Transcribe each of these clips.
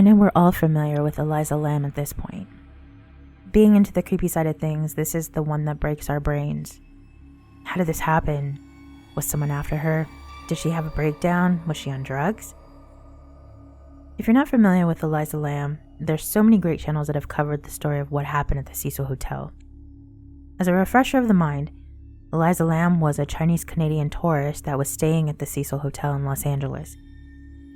know we're all familiar with Elisa Lam at this point. Being into the creepy side of things, this is the one that breaks our brains. How did this happen? Was someone after her? Did she have a breakdown? Was she on drugs? If you're not familiar with Elisa Lam, there's so many great channels that have covered the story of what happened at the Cecil Hotel. As a refresher of the mind, Elisa Lam was a Chinese-Canadian tourist that was staying at the Cecil Hotel in Los Angeles.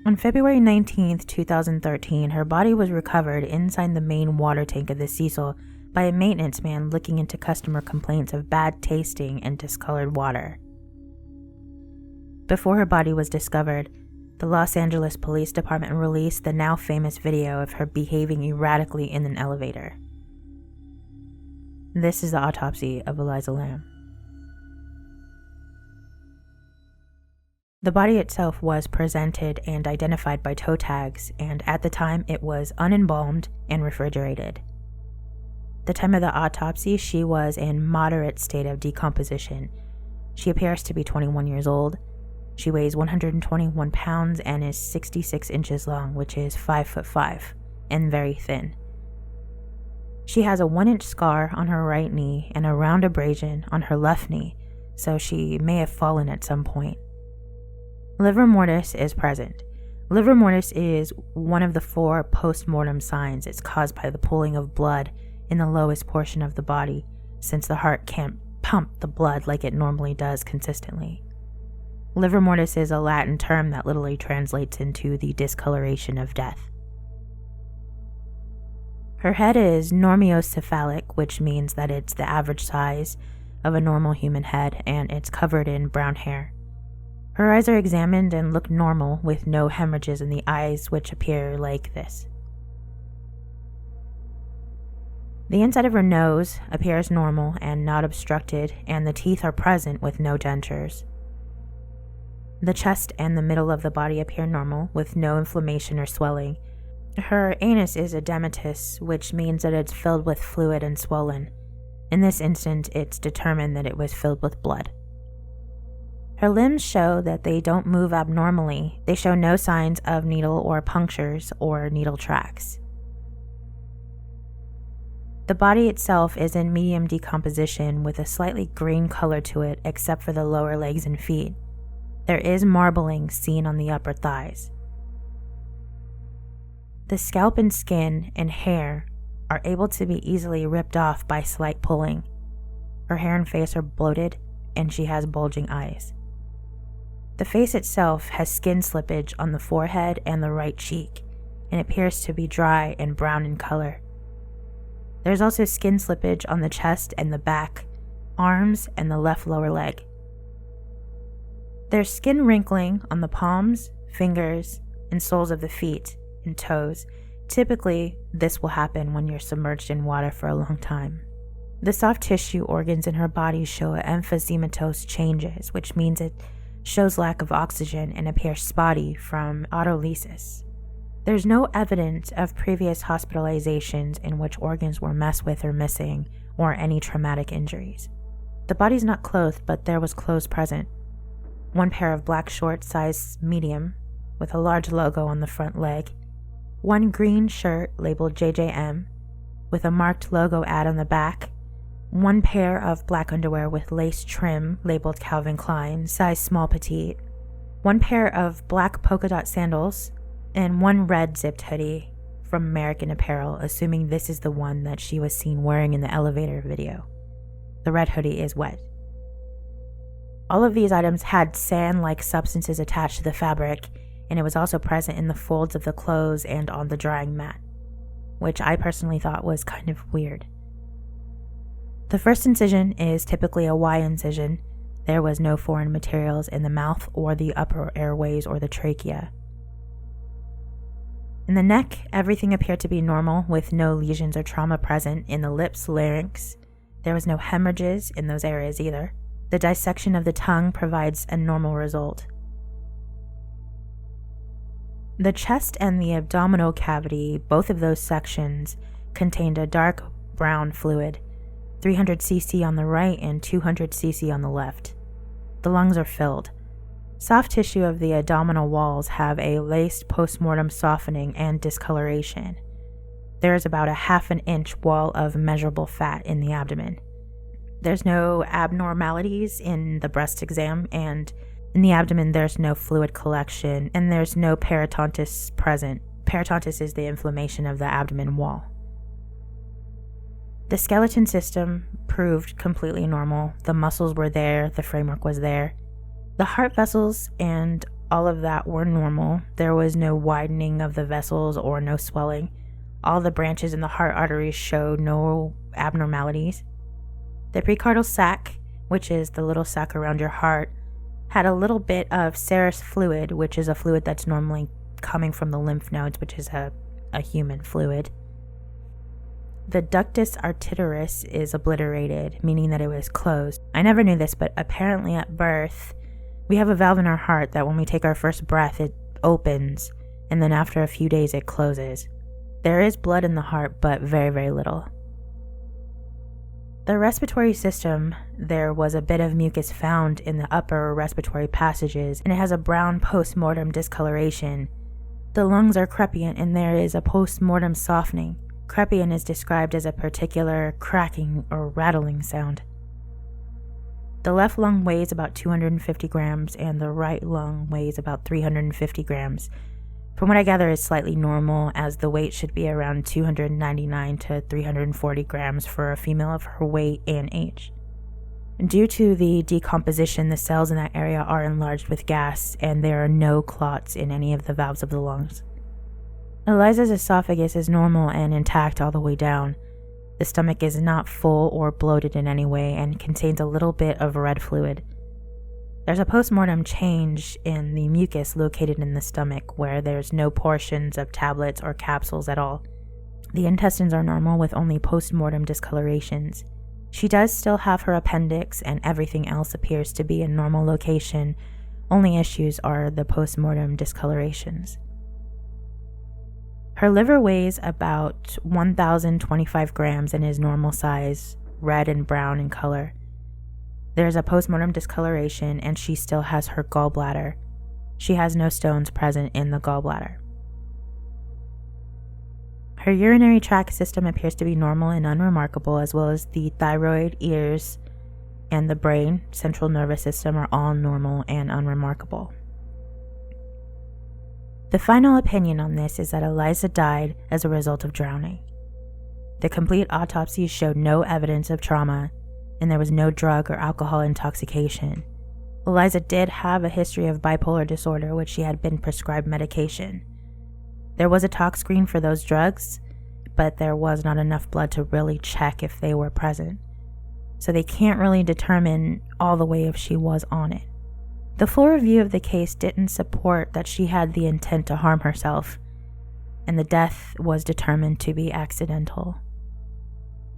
On February 19, 2013, her body was recovered inside the main water tank of the Cecil by a maintenance man looking into customer complaints of bad tasting and discolored water. Before her body was discovered, the Los Angeles Police Department released the now famous video of her behaving erratically in an elevator. This is the autopsy of Elisa Lam. The body itself was presented and identified by toe tags, and at the time it was unembalmed and refrigerated. The time of the autopsy, she was in moderate state of decomposition. She appears to be 21 years old. She weighs 121 pounds and is 66 inches long, which is 5'5", and very thin. She has a 1-inch scar on her right knee and a round abrasion on her left knee, so she may have fallen at some point. Livor mortis is present. Livor mortis is one of the 4 post-mortem signs. It's caused by the pooling of blood in the lowest portion of the body, since the heart can't pump the blood like it normally does consistently. Livor mortis is a Latin term that literally translates into the discoloration of death. Her head is normiocephalic, which means that it's the average size of a normal human head, and it's covered in brown hair. Her eyes are examined and look normal, with no hemorrhages in the eyes, which appear like this. The inside of her nose appears normal and not obstructed, and the teeth are present with no dentures. The chest and the middle of the body appear normal, with no inflammation or swelling. Her anus is edematous, which means that it's filled with fluid and swollen. In this instance, it's determined that it was filled with blood. Her limbs show that they don't move abnormally. They show no signs of needle or punctures or needle tracks. The body itself is in medium decomposition with a slightly green color to it, except for the lower legs and feet. There is marbling seen on the upper thighs. The scalp and skin and hair are able to be easily ripped off by slight pulling. Her hair and face are bloated, and she has bulging eyes. The face itself has skin slippage on the forehead and the right cheek, and appears to be dry and brown in color. There's also skin slippage on the chest and the back, arms, and the left lower leg. There's skin wrinkling on the palms, fingers, and soles of the feet and toes. Typically, this will happen when you're submerged in water for a long time. The soft tissue organs in her body show emphysematous changes, which means it shows lack of oxygen and appears spotty from autolysis. There's no evidence of previous hospitalizations in which organs were messed with or missing, or any traumatic injuries. The body's not clothed, but there was clothes present. 1 pair of black shorts, size medium, with a large logo on the front leg. 1 green shirt labeled JJM, with a marked logo ad on the back. 1 pair of black underwear with lace trim labeled Calvin Klein, size small petite. 1 pair of black polka dot sandals, and 1 red zipped hoodie from American Apparel, assuming this is the one that she was seen wearing in the elevator video. The red hoodie is wet. All of these items had sand-like substances attached to the fabric, and it was also present in the folds of the clothes and on the drying mat, which I personally thought was kind of weird. The first incision is typically a Y incision. There was no foreign materials in the mouth or the upper airways or the trachea. In the neck, everything appeared to be normal, with no lesions or trauma present in the lips, larynx. There was no hemorrhages in those areas either. The dissection of the tongue provides a normal result. The chest and the abdominal cavity, both of those sections, contained a dark brown fluid, 300 cc on the right and 200 cc on the left. The lungs are filled. Soft tissue of the abdominal walls have a laced postmortem softening and discoloration. There is about a 1/2 inch wall of measurable fat in the abdomen. There's no abnormalities in the breast exam, and in the abdomen there's no fluid collection, and there's no peritontus present. Peritontus is the inflammation of the abdomen wall. The skeleton system proved completely normal. The muscles were there, the framework was there. The heart vessels and all of that were normal. There was no widening of the vessels or no swelling. All the branches in the heart arteries showed no abnormalities. The precordial sac, which is the little sac around your heart, had a little bit of serous fluid, which is a fluid that's normally coming from the lymph nodes, which is a human fluid. The ductus arteriosus is obliterated, meaning that it was closed. I never knew this, but apparently at birth, we have a valve in our heart that when we take our first breath, it opens, and then after a few days, it closes. There is blood in the heart, but very, very little. The respiratory system, there was a bit of mucus found in the upper respiratory passages, and it has a brown post-mortem discoloration. The lungs are crepient, and there is a post-mortem softening. Crepient is described as a particular cracking or rattling sound. The left lung weighs about 250 grams and the right lung weighs about 350 grams. From what I gather is slightly normal, as the weight should be around 299 to 340 grams for a female of her weight and age. Due to the decomposition, the cells in that area are enlarged with gas, and there are no clots in any of the valves of the lungs. Elisa's esophagus is normal and intact all the way down. The stomach is not full or bloated in any way and contains a little bit of red fluid. There's a postmortem change in the mucus located in the stomach, where there's no portions of tablets or capsules at all. The intestines are normal with only postmortem discolorations. She does still have her appendix, and everything else appears to be in normal location. Only issues are the postmortem discolorations. Her liver weighs about 1,025 grams and is normal size, red and brown in color. There's a postmortem discoloration, and she still has her gallbladder. She has no stones present in the gallbladder. Her urinary tract system appears to be normal and unremarkable, as well as the thyroid, ears, and the brain, central nervous system are all normal and unremarkable. The final opinion on this is that Elisa died as a result of drowning. The complete autopsy showed no evidence of trauma, and there was no drug or alcohol intoxication. Elisa did have a history of bipolar disorder, which she had been prescribed medication. There was a tox screen for those drugs, but there was not enough blood to really check if they were present. So they can't really determine all the way if she was on it. The full review of the case didn't support that she had the intent to harm herself, and the death was determined to be accidental.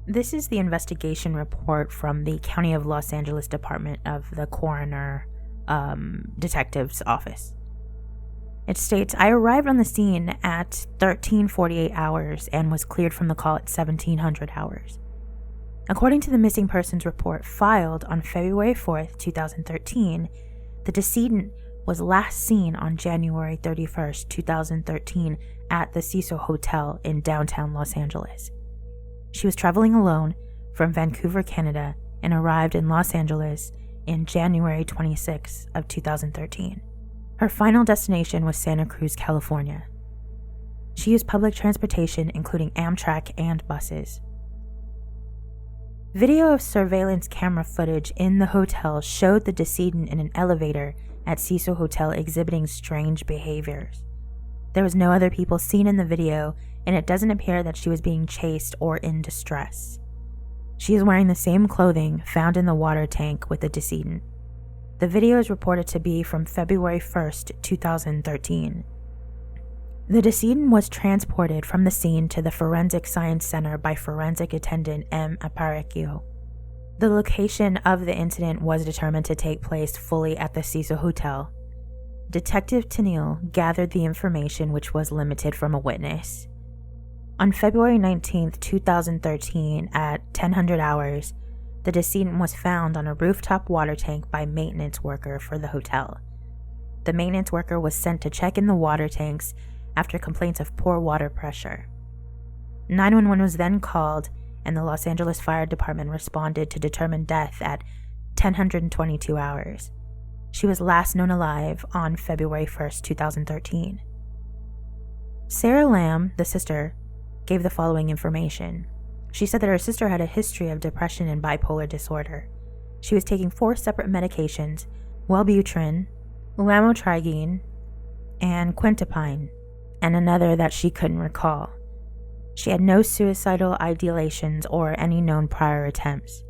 This is the investigation report from the County of Los Angeles Department of the Coroner Detective's Office. It states, I arrived on the scene at 13:48 hours and was cleared from the call at 1700 hours. According to the missing persons report filed on February 4th, 2013, the decedent was last seen on January 31st, 2013 at the Cecil Hotel in downtown Los Angeles. She was traveling alone from Vancouver, Canada, and arrived in Los Angeles in January 26th of 2013. Her final destination was Santa Cruz, California. She used public transportation, including Amtrak and buses. Video of surveillance camera footage in the hotel showed the decedent in an elevator at Cecil Hotel exhibiting strange behaviors. There was no other people seen in the video, and it doesn't appear that she was being chased or in distress. She is wearing the same clothing found in the water tank with the decedent. The video is reported to be from February 1st, 2013. The decedent was transported from the scene to the Forensic Science Center by forensic attendant M. Aparicio. The location of the incident was determined to take place fully at the Cecil Hotel. Detective Tennille gathered the information, which was limited from a witness. On February 19th, 2013, at 1000 hours, the decedent was found on a rooftop water tank by a maintenance worker for the hotel. The maintenance worker was sent to check in the water tanks after complaints of poor water pressure. 911 was then called, and the Los Angeles Fire Department responded to determine death at 10:22 hours. She was last known alive on February 1st, 2013. Sarah Lam, the sister, gave the following information. She said that her sister had a history of depression and bipolar disorder. She was taking 4 separate medications, Wellbutrin, lamotrigine, and quintiapine, and another that she couldn't recall. She had no suicidal ideations or any known prior attempts.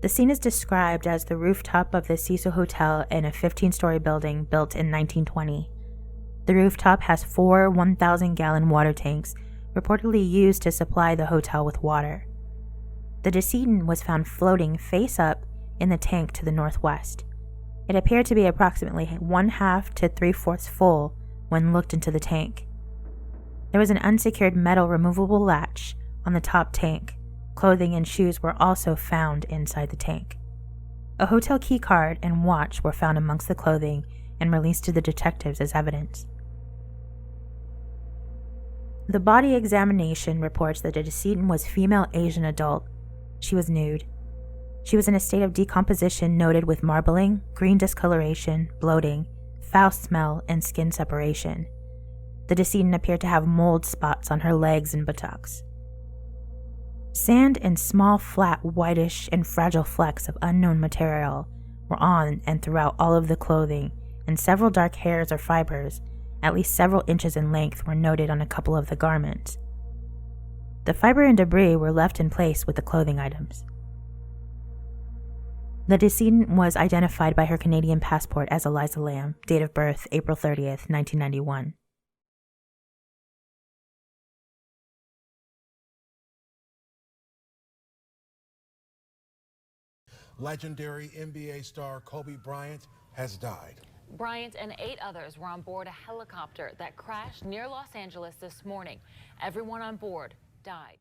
The scene is described as the rooftop of the Cecil Hotel in a 15-story building built in 1920. The rooftop has 4 1,000-gallon water tanks reportedly used to supply the hotel with water. The decedent was found floating face up in the tank to the northwest. It appeared to be approximately 1/2 to 3/4 full when looked into the tank. There was an unsecured metal removable latch on the top tank. Clothing and shoes were also found inside the tank. A hotel key card and watch were found amongst the clothing and released to the detectives as evidence. The body examination reports that the decedent was female Asian adult. She was nude. She was in a state of decomposition noted with marbling, green discoloration, bloating, foul smell, and skin separation. The decedent appeared to have mold spots on her legs and buttocks. Sand and small, flat, whitish, and fragile flecks of unknown material were on and throughout all of the clothing, and several dark hairs or fibers, at least several inches in length, were noted on a couple of the garments. The fiber and debris were left in place with the clothing items. The decedent was identified by her Canadian passport as Elisa Lam, date of birth April 30th, 1991. Legendary NBA star Kobe Bryant has died. Bryant and 8 others were on board a helicopter that crashed near Los Angeles this morning. Everyone on board died.